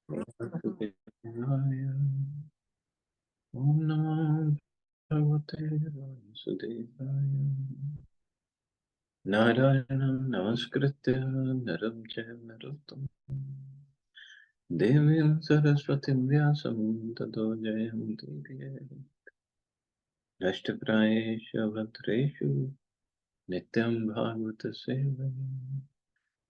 Om Namo Bhagavate Vasudevaya. Narayanam Namaskritya Naram Chaiva Narottam Devim Saraswatim Vyasam Tato Jayam Divye Ashtaprayeshu Bhatreshu Nityam Bhagavata Seva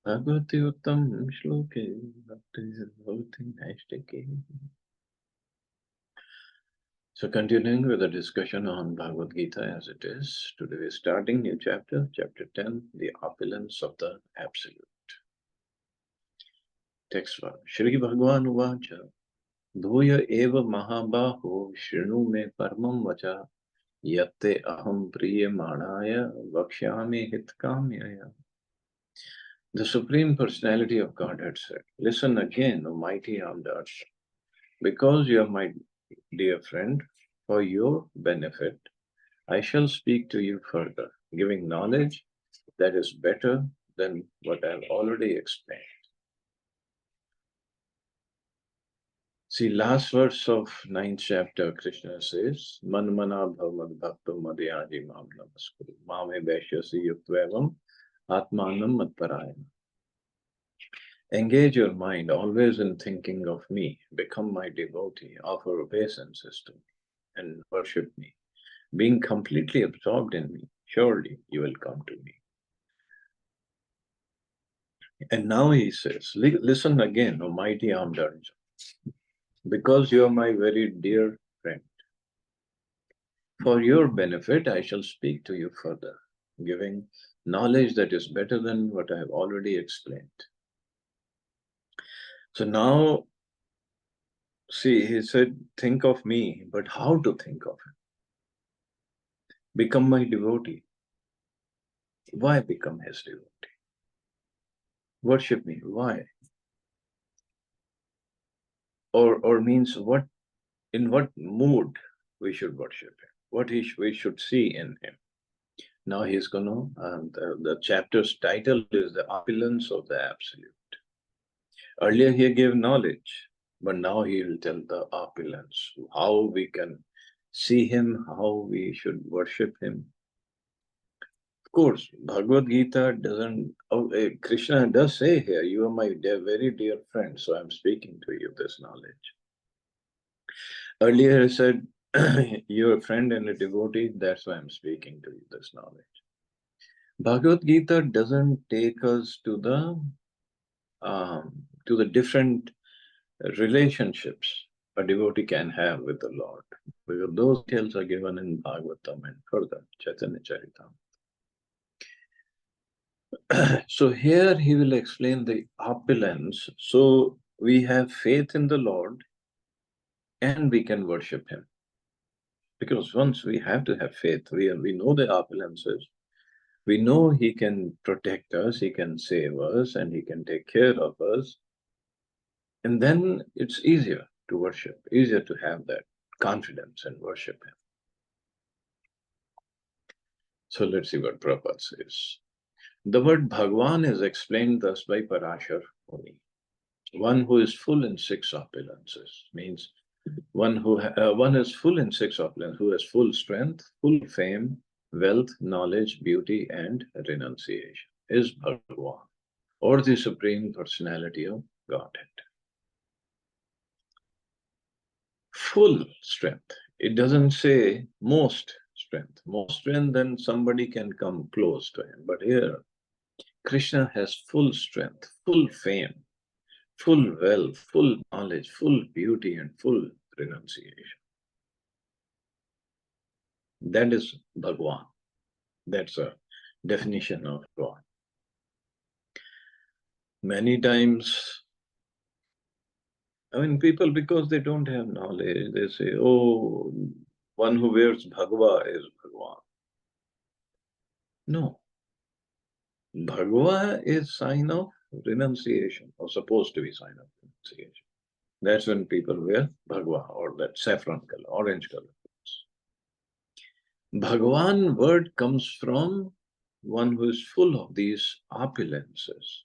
Bhagavati Uttam Shloke Bhakti Bhavati Naistake. So continuing with the discussion on Bhagavad Gita as it is, today we're starting new chapter, chapter 10, the opulence of the absolute. Text 1. Shri Bhagavan Uvacha Dhoya eva mahabaho shrinu me paramam vacha yatte aham priyamanaya vakshyami hitkamyaya. The Supreme Personality of Godhead said, listen again, O mighty Amdas, because you are my dear friend, for your benefit, I shall speak to you further, giving knowledge that is better than what I have already explained. See, last verse of 9th chapter, Krishna says, Man mana bhavamad bhaktam madhyaji mam namaskuru, mame vaishyasi yuktvevam atmanam madparayana. Engage your mind always in thinking of me, become my devotee, offer obeisance to me, and worship me. Being completely absorbed in me, surely you will come to me. And now he says, listen again, O mighty armed Arjuna, because you are my very dear friend. For your benefit, I shall speak to you further, giving knowledge that is better than what I have already explained. So now, see, he said, think of me, but how to think of him? Become my devotee. Why become his devotee? Worship me. Why? Or means what? In what mood we should worship him? What we should see in him? Now he's going to, the chapter's title is The Opulence of the Absolute. Earlier he gave knowledge, but now he will tell the opulence, how we can see him, how we should worship him. Of course, Bhagavad Gita doesn't, Krishna does say here, you are my very dear friend, so I'm speaking to you this knowledge. Earlier he said, you're a friend and a devotee, that's why I'm speaking to you this knowledge. Bhagavad Gita doesn't take us to the different relationships a devotee can have with the Lord, because those details are given in Bhagavatam and further Chaitanya Charitamrita. So here he will explain the opulence. So we have faith in the Lord and we can worship him. Because once we have to have faith, we know the opulences. We know he can protect us, he can save us, and he can take care of us. And then it's easier to worship, easier to have that confidence and worship him. So let's see what Prabhupada says. The word Bhagwan is explained thus by Parashar Muni. One who is full in six opulences means one is full in six opulences, who has full strength, full fame, wealth, knowledge, beauty, and renunciation, is Bhagwan, or the Supreme Personality of Godhead. Full strength. It doesn't say most strength. Most strength, then somebody can come close to him. But here, Krishna has full strength, full fame, full wealth, full knowledge, full beauty, and full renunciation. That is Bhagwan. That's a definition of God. Many times, I mean, people, because they don't have knowledge, they say, oh, one who wears Bhagwa is Bhagwan. No. Bhagwa is sign of renunciation, or supposed to be sign of renunciation. That's when people wear Bhagwa, or that saffron color, orange color. Bhagwan word comes from one who is full of these opulences,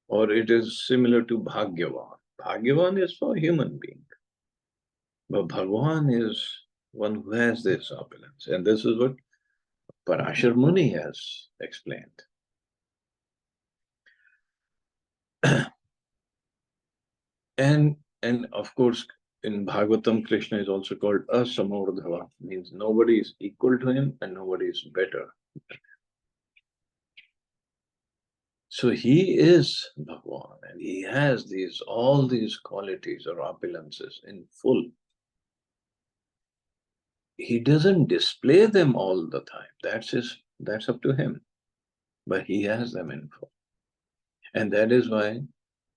or it is similar to Bhagyavan. Bhagyavan is for human being. But Bhagwan is one who has this opulence. And this is what Parashar Muni has explained. and of course, in Bhagavatam, Krishna is also called Asamordhava, means nobody is equal to him and nobody is better. So he is Bhagwan and he has all these qualities or opulences in full. He doesn't display them all the time. That's up to him. But he has them in full. And that is why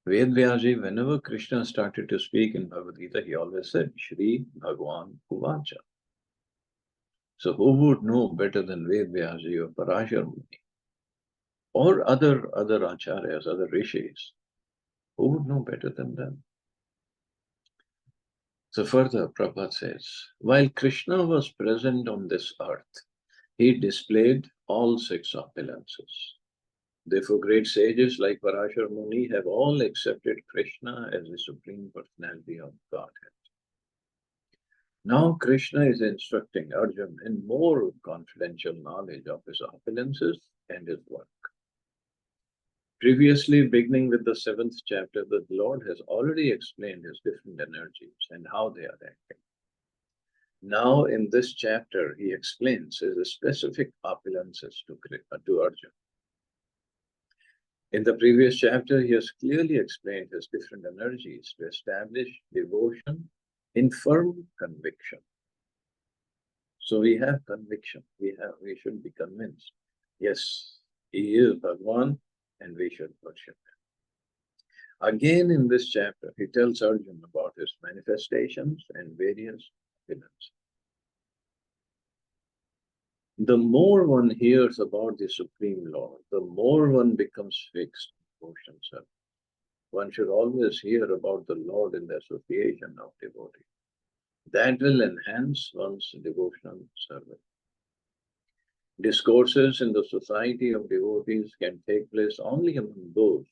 Ved Vyaji, whenever Krishna started to speak in Bhagavad Gita, he always said, Shri Bhagwan Uvacha. So who would know better than Ved Vyaji or Parashar Muni? Or other acharyas, other rishis? Who would know better than them? So further, Prabhupada says, while Krishna was present on this earth, he displayed all six opulences. Therefore, great sages like Parashar Muni have all accepted Krishna as the Supreme Personality of Godhead. Now Krishna is instructing Arjuna in more confidential knowledge of his opulences and his work. Previously, beginning with the 7th chapter, the Lord has already explained his different energies and how they are acting. Now, in this chapter, he explains his specific opulences to Arjuna. In the previous chapter, he has clearly explained his different energies to establish devotion in firm conviction. So we have conviction. We should be convinced. Yes, he is Bhagwan and we should worship him. Again, in this chapter, he tells Arjuna about his manifestations and various opulence. The more one hears about the Supreme Lord, the more one becomes fixed in devotion service. One should always hear about the Lord in the association of devotees. That will enhance one's devotional service. Discourses in the society of devotees can take place only among those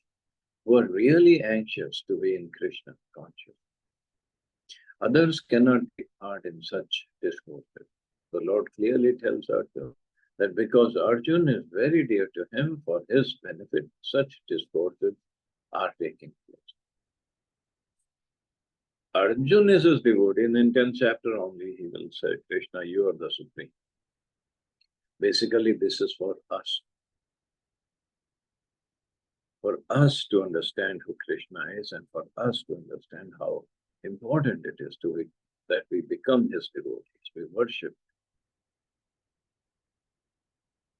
who are really anxious to be in Krishna conscious. Others cannot take part in such discourses. The Lord clearly tells Arjuna that because Arjuna is very dear to him, for his benefit, such discourses are taking place. Arjuna is his devotee. In the 10th chapter only, he will say, Krishna, you are the Supreme. Basically, this is for us. For us to understand who Krishna is and for us to understand how important it is that we become his devotees, we worship.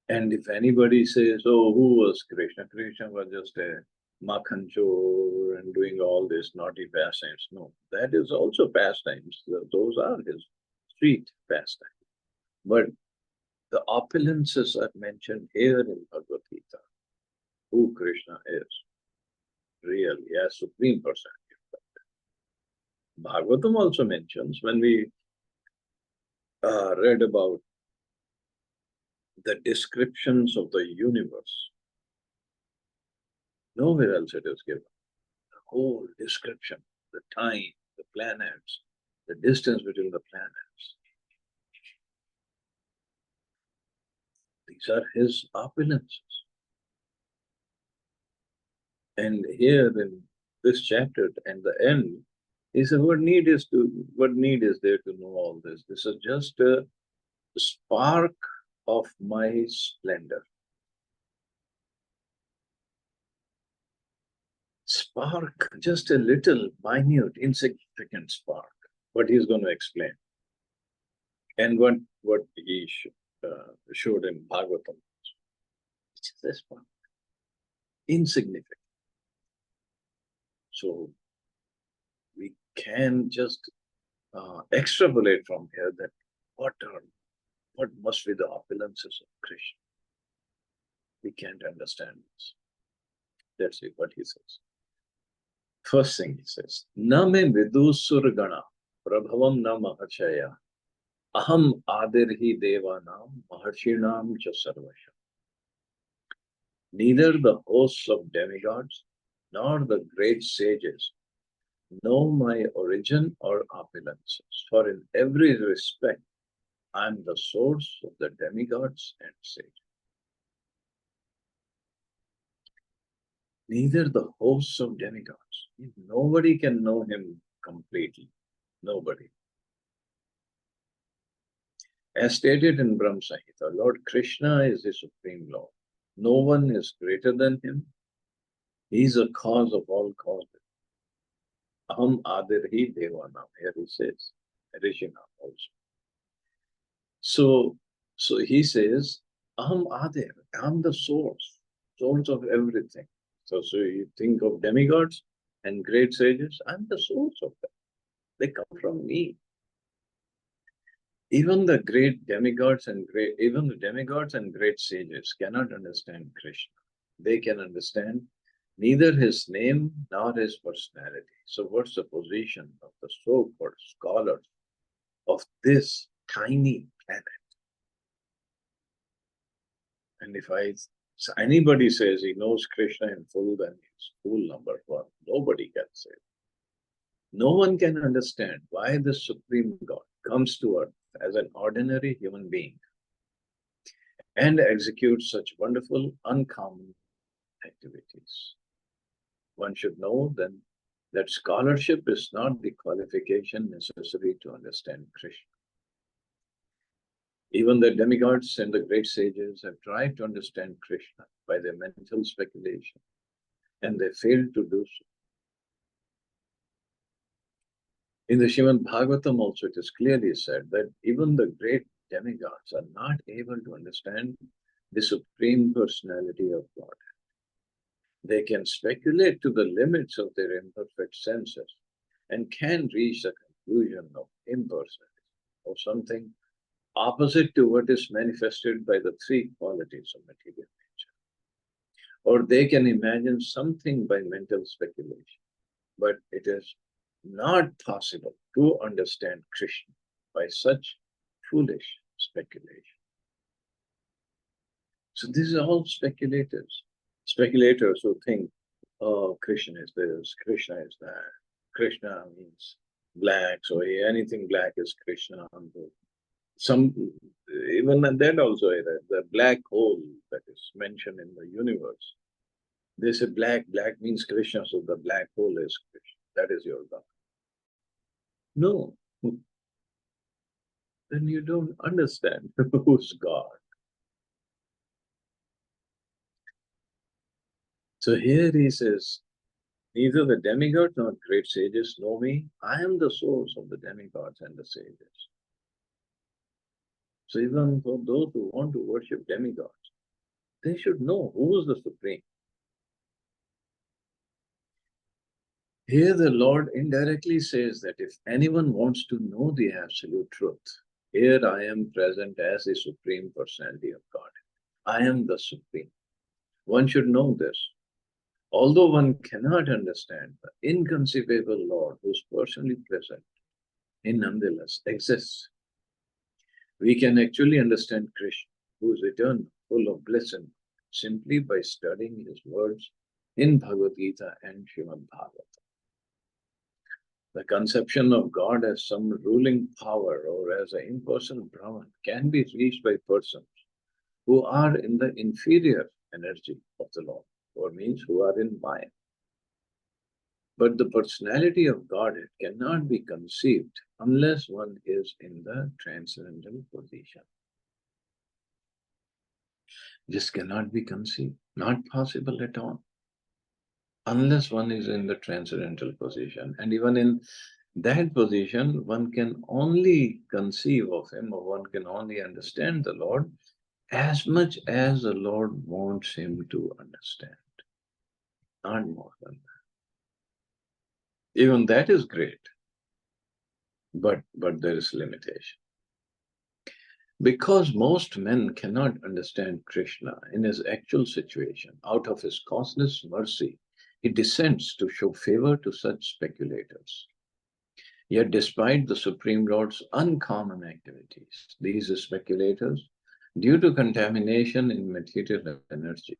And if anybody says, oh, who was Krishna? Krishna was just a makhanchor and doing all this naughty pastimes. No, that is also pastimes. Those are his street pastimes. But the opulences are mentioned here in Bhagavad Gita. Who Krishna is, really, as Supreme Personality. Bhagavatam also mentions, when we read about the descriptions of the universe, nowhere else it is given. The whole description, the time, the planets, the distance between the planets. These are his opulences. And here in this chapter and the end, he said, what need is there to know all this? This is just a spark of my splendor. Spark, just a little minute, insignificant spark. What he's going to explain. And what he showed in Bhagavatam. It's just a spark. Insignificant. So we can just extrapolate from here that what must be the opulences of Krishna. We can't understand this. Let's see what he says. First thing he says, Na me vidusur-gana prabhavam na mahachaya aham adirhi devanam maharshinam cha sarvasha. Neither the hosts of demigods nor the great sages know my origin or opulences, for in every respect I am the source of the demigods and sages. Neither the hosts of demigods. Nobody can know him completely. Nobody. As stated in Brahma Samhita, Lord Krishna is the Supreme Lord. No one is greater than him. He is a cause of all causes. Aham Adirhi Devanam. Here he says, Rishina also. So he says, Aham Adir. I'm the source of everything. So you think of demigods and great sages, I'm the source of them. They come from me. Even the demigods and great sages cannot understand Krishna. They can understand neither his name nor his personality. So what's the position of the so-called scholars of this tiny planet? And if anybody says he knows Krishna in full, then he's fool number one. Nobody can say. No one can understand why the Supreme God comes to earth as an ordinary human being and executes such wonderful, uncommon activities. One should know then that scholarship is not the qualification necessary to understand Krishna. Even the demigods and the great sages have tried to understand Krishna by their mental speculation, and they failed to do so. In the Srimad Bhagavatam also, it is clearly said that even the great demigods are not able to understand the Supreme Personality of God. They can speculate to the limits of their imperfect senses and can reach the conclusion of impersonality, or something opposite to what is manifested by the three qualities of material nature. Or they can imagine something by mental speculation, but it is not possible to understand Krishna by such foolish speculation. So these are all speculators who think, oh, Krishna is this, Krishna is that. Krishna means black, so anything black is Krishna. Some, even that also, the black hole that is mentioned in the universe. They say black means Krishna, so the black hole is Krishna. That is your God. No, then you don't understand who's God. So here he says, neither the demigods nor great sages know me. I am the source of the demigods and the sages. So even for those who want to worship demigods, they should know who is the Supreme. Here the Lord indirectly says that if anyone wants to know the absolute truth, here I am present as the Supreme Personality of God. I am the Supreme. One should know this. Although one cannot understand the inconceivable Lord who is personally present, he nonetheless exists. We can actually understand Krishna, who is eternal, full of bliss, and simply by studying his words in Bhagavad Gita and Srimad Bhagavatam. The conception of God as some ruling power or as an impersonal Brahman can be reached by persons who are in the inferior energy of the Lord, or means who are in Maya. But the personality of Godhead cannot be conceived unless one is in the transcendental position. This cannot be conceived, not possible at all, unless one is in the transcendental position. And even in that position, one can only conceive of him, or one can only understand the Lord as much as the Lord wants him to understand, not more than that. Even that is great, but there is limitation. Because most men cannot understand Krishna in his actual situation, out of his causeless mercy, he descends to show favor to such speculators. Yet despite the Supreme Lord's uncommon activities, these speculators, due to contamination in material energy,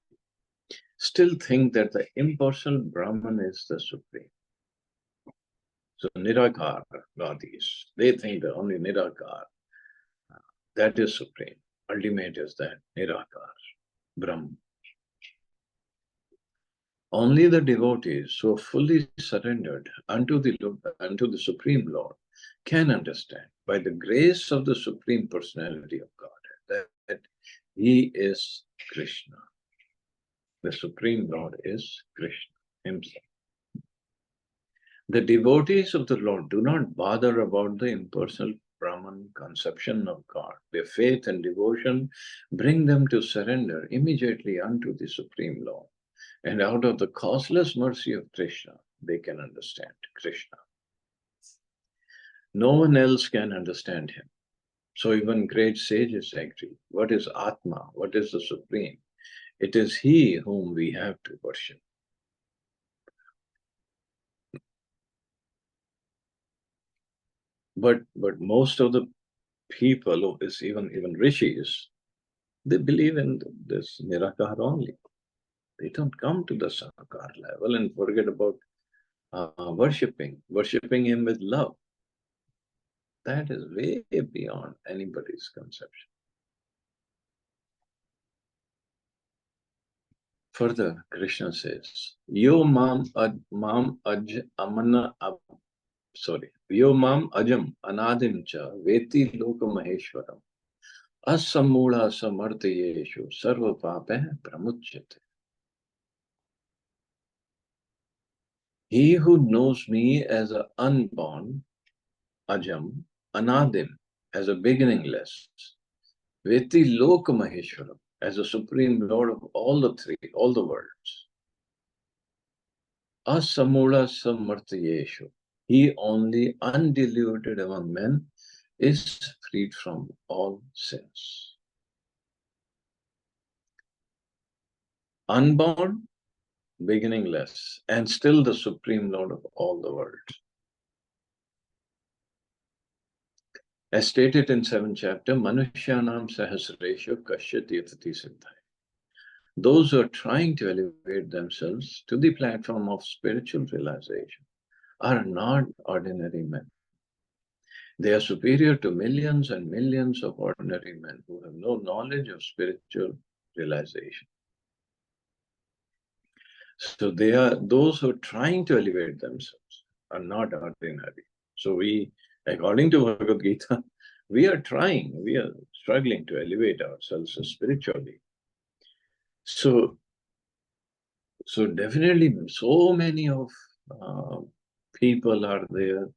still think that the impersonal Brahman is the Supreme. So Nirakar Gadis, they think that only Nirakar, that is supreme. Ultimate is that Nirakar, Brahman. Only the devotees so fully surrendered unto the Supreme Lord can understand by the grace of the Supreme Personality of God that He is Krishna. The Supreme Lord is Krishna Himself. The devotees of the Lord do not bother about the impersonal Brahman conception of God. Their faith and devotion bring them to surrender immediately unto the Supreme Lord. And out of the causeless mercy of Krishna, they can understand Krishna. No one else can understand him. So even great sages agree. What is Atma? What is the Supreme? It is He whom we have to worship. But most of the people, is even rishis, they believe in this Nirakar only. They don't come to the Sakar level and forget about worshipping Him with love. That is way beyond anybody's conception. Further, Krishna says, Yo mam ajam anadim cha veti loka maheshwaram asamula samartayeshu sarva pape pramuchyate. He who knows me as an unborn, ajam, anadim, as a beginningless, veti loka maheshwaram, as a supreme lord of all the worlds. Asamula samartayeshu. He only undiluted among men is freed from all sins. Unborn, beginningless, and still the supreme lord of all the world. As stated in 7th chapter, Manushyanam Sahasreshu Kashyati Yatati Siddhai. Those who are trying to elevate themselves to the platform of spiritual realization are not ordinary men. They are superior to millions and millions of ordinary men who have no knowledge of spiritual realization. So they are those who are trying to elevate themselves are not ordinary. So we, according to Bhagavad Gita, we are struggling to elevate ourselves spiritually. So definitely so many of people are there.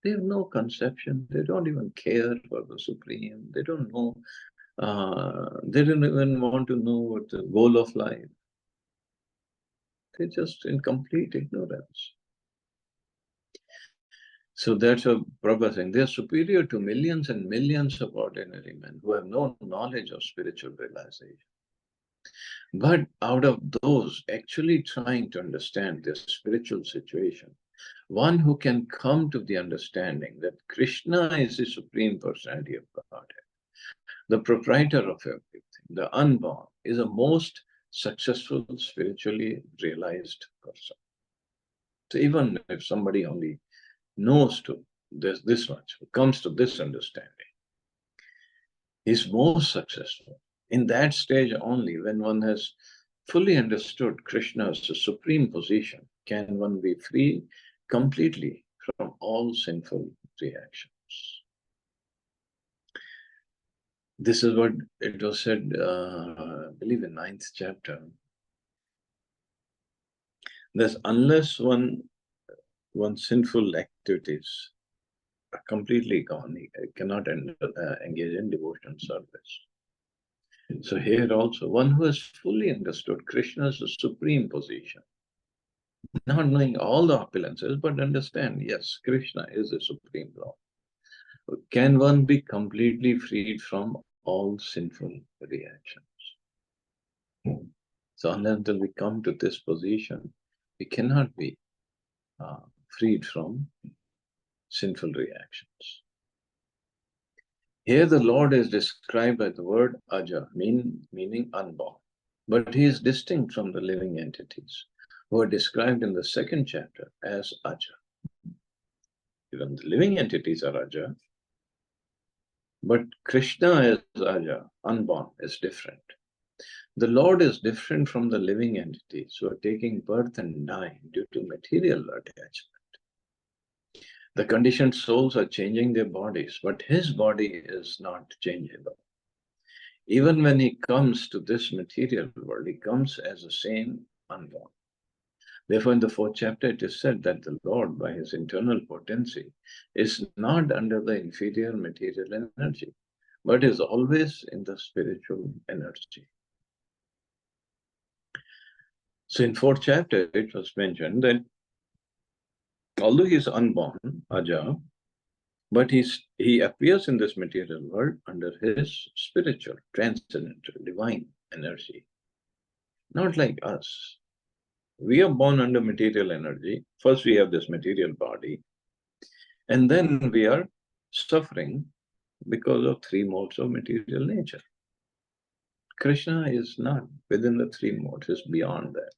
They have no conception. They don't even care for the Supreme. They don't know. They don't even want to know what the goal of life. They're just in complete ignorance. So that's what Prabhupada is saying. They are superior to millions and millions of ordinary men who have no knowledge of spiritual realization. But out of those actually trying to understand their spiritual situation, one who can come to the understanding that Krishna is the Supreme Personality of Godhead, the proprietor of everything, the unborn, is a most successful, spiritually realized person. So even if somebody only knows to this much, comes to this understanding, is most successful. In that stage only, when one has fully understood Krishna's supreme position, can one be free completely from all sinful reactions. This is what it was said, I believe in 9th chapter. That unless one's sinful activities are completely gone, he cannot engage in devotional service. So here also, one who has fully understood Krishna's supreme position, not knowing all the opulences, but understand, yes, Krishna is the supreme Lord. Can one be completely freed from all sinful reactions? So until we come to this position, we cannot be freed from sinful reactions. Here the Lord is described by the word Aja, meaning unborn. But he is distinct from the living entities who are described in the 2nd chapter as Aja. Even the living entities are Aja. But Krishna is Aja, unborn, is different. The Lord is different from the living entities who are taking birth and dying due to material attachment. The conditioned souls are changing their bodies, but his body is not changeable. Even when he comes to this material world, he comes as the same unborn. Therefore, in the 4th chapter, it is said that the Lord, by his internal potency, is not under the inferior material energy, but is always in the spiritual energy. So in 4th chapter, it was mentioned that although he is unborn, Aja, but he appears in this material world under his spiritual, transcendental, divine energy. Not like us. We are born under material energy. First, we have this material body, and then we are suffering because of 3 modes of material nature. Krishna is not within the 3 modes, is beyond that.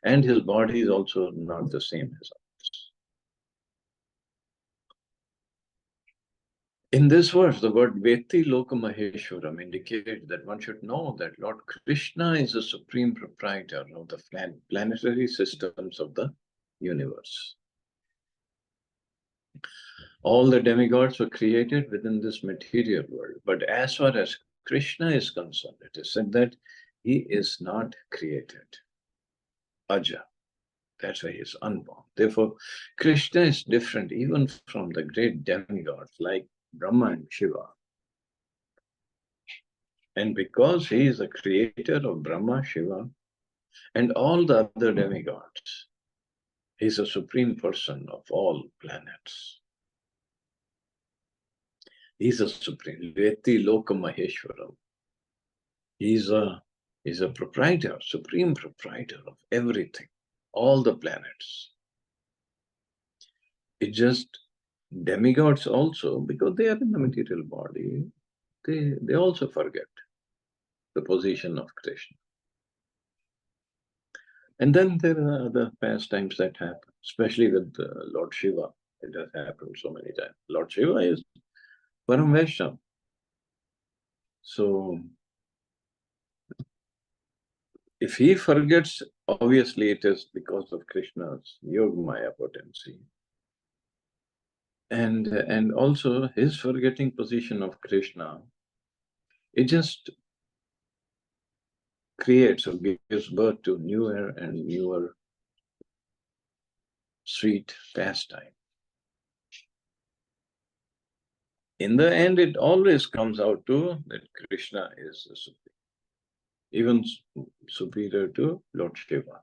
And his body is also not the same as ours. In this verse, the word Veti Loka Maheshwaram indicates that one should know that Lord Krishna is the supreme proprietor of the planetary systems of the universe. All the demigods were created within this material world, but as far as Krishna is concerned, it is said that he is not created. Aja. That's why he is unborn. Therefore, Krishna is different even from the great demigods like Brahma and Shiva. And because he is the creator of Brahma, Shiva, and all the other demigods, he is the supreme person of all planets. He is a supreme, Veti Loka Maheshwaram. He is a proprietor, supreme proprietor of everything, all the planets. It just demigods also, because they are in the material body, they also forget the position of Krishna. And then there are other pastimes that happen, especially with Lord Shiva. It has happened so many times. Lord Shiva is Param Vaishnava. So if he forgets, obviously it is because of Krishna's Yogamaya potency. And also his forgetting position of Krishna, it just creates or gives birth to newer and newer sweet pastime. In the end, it always comes out to that Krishna is the supreme, even superior to Lord Shiva.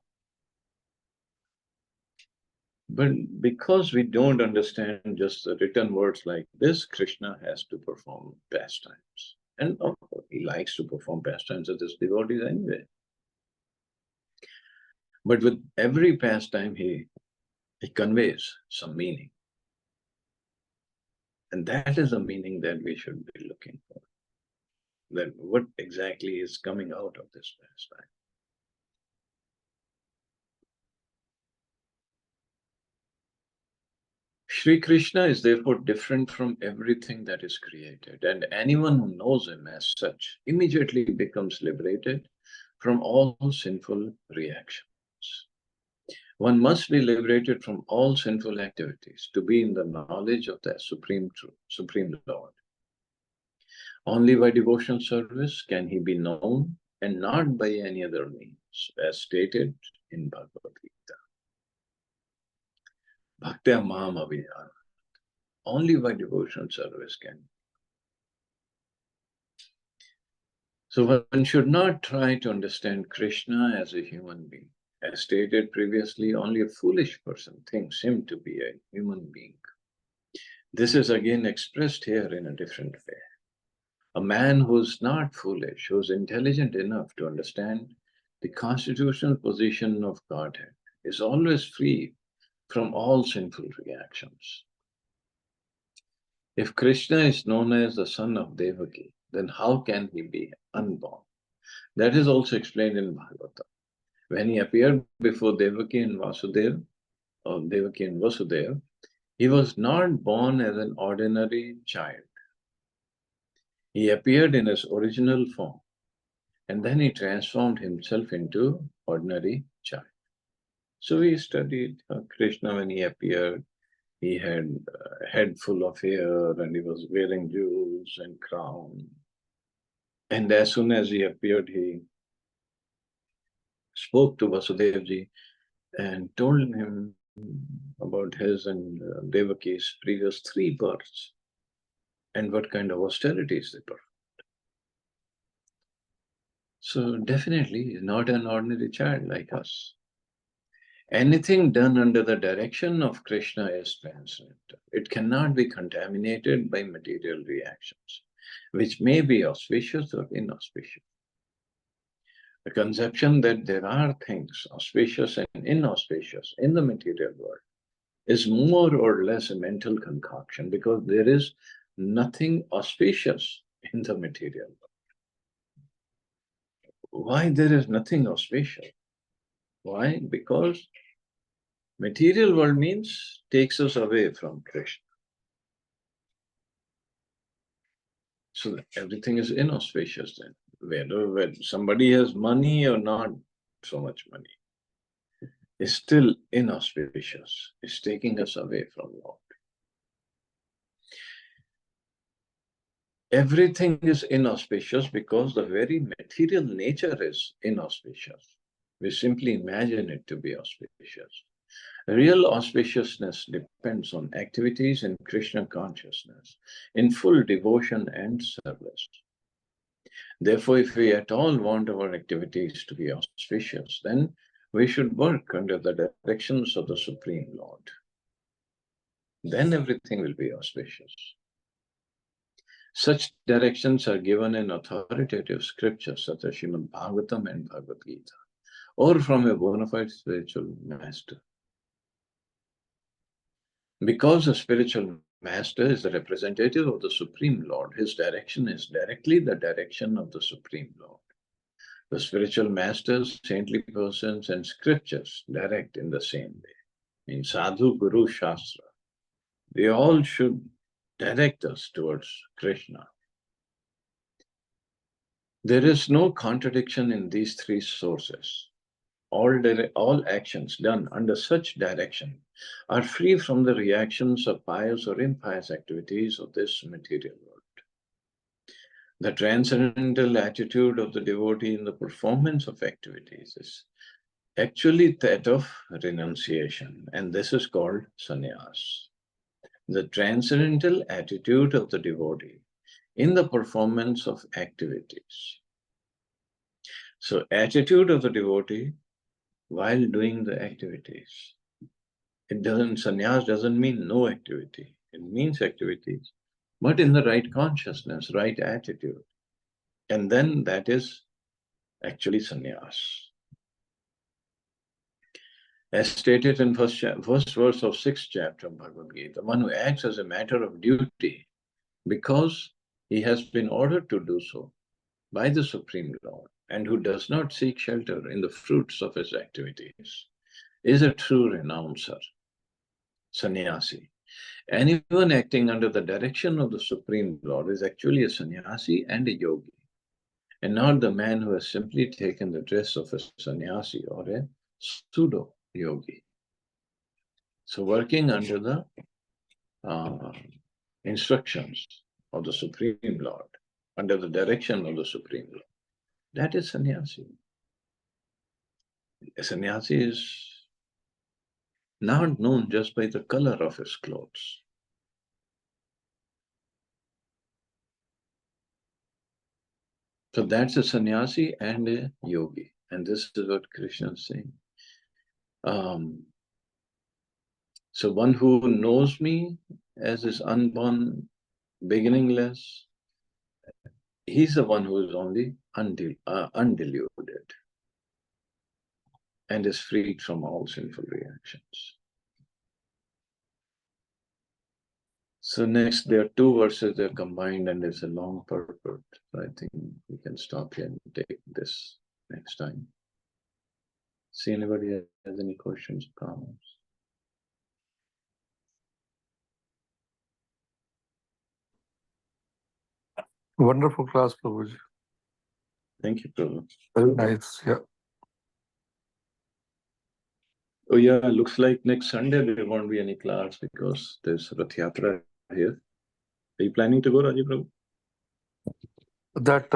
But because we don't understand just the written words like this, Krishna has to perform pastimes. And of course, he likes to perform pastimes of his devotees anyway. But with every pastime, he conveys some meaning. And that is the meaning that we should be looking for. That what exactly is coming out of this pastime. Sri Krishna is therefore different from everything that is created, and anyone who knows him as such immediately becomes liberated from all sinful reactions. One must be liberated from all sinful activities to be in the knowledge of the Supreme Truth, Supreme Lord. Only by devotional service can he be known, and not by any other means, as stated in Bhagavad Gita. Bhaktya Mam Abhijnana. Only by devotional service can. So one should not try to understand Krishna as a human being. As stated previously, only a foolish person thinks him to be a human being. This is again expressed here in a different way. A man who's not foolish, who's intelligent enough to understand the constitutional position of Godhead, is always free from all sinful reactions. If Krishna is known as the son of Devaki, then how can he be unborn? That is also explained in Bhagavatam. When he appeared before Devaki and Vasudeva, or Devaki and Vasudeva, He was not born as an ordinary child. He appeared in his original form, and then he transformed himself into ordinary child. So we studied Krishna when he appeared. He had a head full of hair and he was wearing jewels and crown. And as soon as he appeared, he spoke to Vasudevji and told him about his and Devaki's previous 3 births and what kind of austerities they performed. So definitely he's not an ordinary child like us. Anything done under the direction of Krishna is transcendental. It cannot be contaminated by material reactions, which may be auspicious or inauspicious. The conception that there are things auspicious and inauspicious in the material world is more or less a mental concoction, because there is nothing auspicious in the material world. Why there is nothing auspicious? Why? Because material world means takes us away from Krishna. So everything is inauspicious then. Whether somebody has money or not so much money, is still inauspicious. It's taking us away from Lord. Everything is inauspicious because the very material nature is inauspicious. We simply imagine it to be auspicious. Real auspiciousness depends on activities in Krishna consciousness, in full devotion and service. Therefore, if we at all want our activities to be auspicious, then we should work under the directions of the Supreme Lord. Then everything will be auspicious. Such directions are given in authoritative scriptures such as Srimad Bhagavatam and Bhagavad Gita, or from a bona fide spiritual master. Because a spiritual master is the representative of the Supreme Lord, his direction is directly the direction of the Supreme Lord. The spiritual masters, saintly persons, and scriptures direct in the same way. In Sadhu, Guru, Shastra, they all should direct us towards Krishna. There is no contradiction in these 3 sources. All actions done under such direction are free from the reactions of pious or impious activities of this material world. The transcendental attitude of the devotee in the performance of activities is actually that of renunciation, and this is called sannyas. The transcendental attitude of the devotee in the performance of activities. So, attitude of the devotee while doing the activities. Sannyas doesn't mean no activity. It means activities, but in the right consciousness, right attitude. And then that is actually sannyas. As stated in first verse of 6th chapter of Bhagavad Gita, one who acts as a matter of duty because he has been ordered to do so by the Supreme Lord, and who does not seek shelter in the fruits of his activities, is a true renouncer, sannyasi. Anyone acting under the direction of the Supreme Lord is actually a sannyasi and a yogi, and not the man who has simply taken the dress of a sannyasi or a pseudo yogi. So working under the instructions of the Supreme Lord, under the direction of the Supreme Lord, that is sannyasi. A sannyasi is not known just by the color of his clothes. So that's a sannyasi and a yogi. And this is what Krishna is saying. So one who knows me as his unborn, beginningless, he's the one who is only undiluted and is freed from all sinful reactions. So next, there are 2 verses, they're combined and there's a long purport. So I think we can stop here and take this next time. See anybody has any questions or comments? Wonderful class, Prabhuji. Thank you, Prabhu. Very nice. Yeah. Oh yeah, looks like next Sunday there won't be any class because there's Rath Yatra here. Are you planning to go, Rajiv Prabhu? That,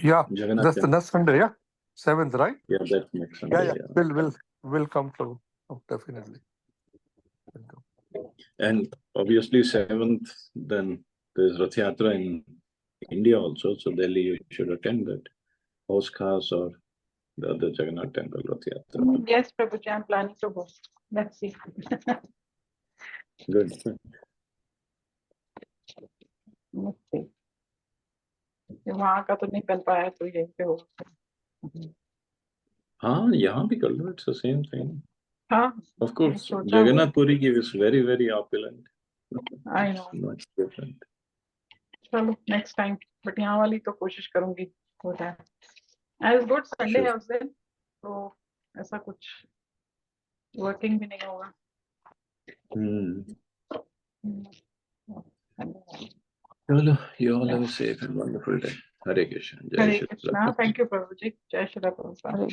yeah, Jagannath that's the Temple. next Sunday, yeah? 7th, right? Yeah, that's next Sunday. Yeah, yeah. Yeah. We'll come to, definitely. And obviously 7th, then there's Rath Yatra in India also. So Delhi, you should attend that. House Khas or the other Jagannath Temple Rath Yatra. Yes, Prabhuji, I'm planning to go. Let's see. Good. Let's see. वहाँ का तो नहीं बन पाया तो यहीं पे हो. हाँ, यहाँ भी कर लो. It's the same thing. हाँ. Of course, सोचा Jagannath Puri is very, very opulent. I know. It's much different. चलो next time. But यहाँ वाली तो कोशिश करूँगी हो जाए. As good Sunday Sure. है उस दिन. तो ऐसा कुछ working भी नहीं होगा. Chalo, you all have a safe and wonderful day. Hare Krishna. Jai Hare Shri Krishna. Ram. Thank you, Prabhuji. Jai Shri Prabhupada.